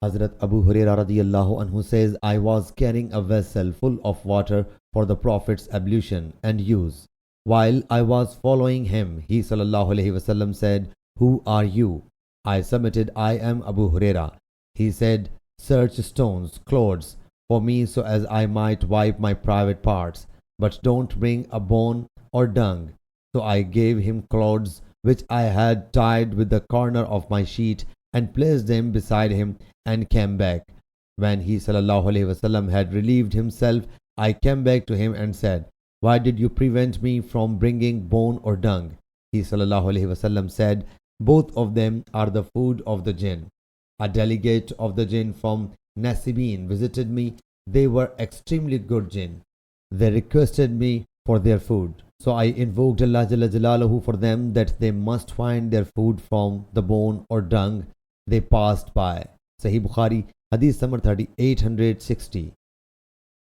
Hazrat Abu Hurairah radiyallahu anhu says, I was carrying a vessel full of water for the Prophet's ablution and use. While I was following him, he sallallahu alaihi wasallam said, Who are you? I submitted, I am Abu Hurairah. He said, Search stones, clods, for me so as I might wipe my private parts, but don't bring a bone or dung. So I gave him clods which I had tied with the corner of my sheet and placed them beside him and came back. When he sallallahu alaihi wasallam had relieved himself, I came back to him and said, Why did you prevent me from bringing bone or dung? He sallallahu alaihi wasallam said, Both of them are the food of the jinn. A delegate of the jinn from Nasibin visited me. They were extremely good jinn. They requested me for their food. So I invoked Allah Jalla Jalaluhu for them that they must find their food from the bone or dung they passed by. Sahih Bukhari, Hadith number 3860.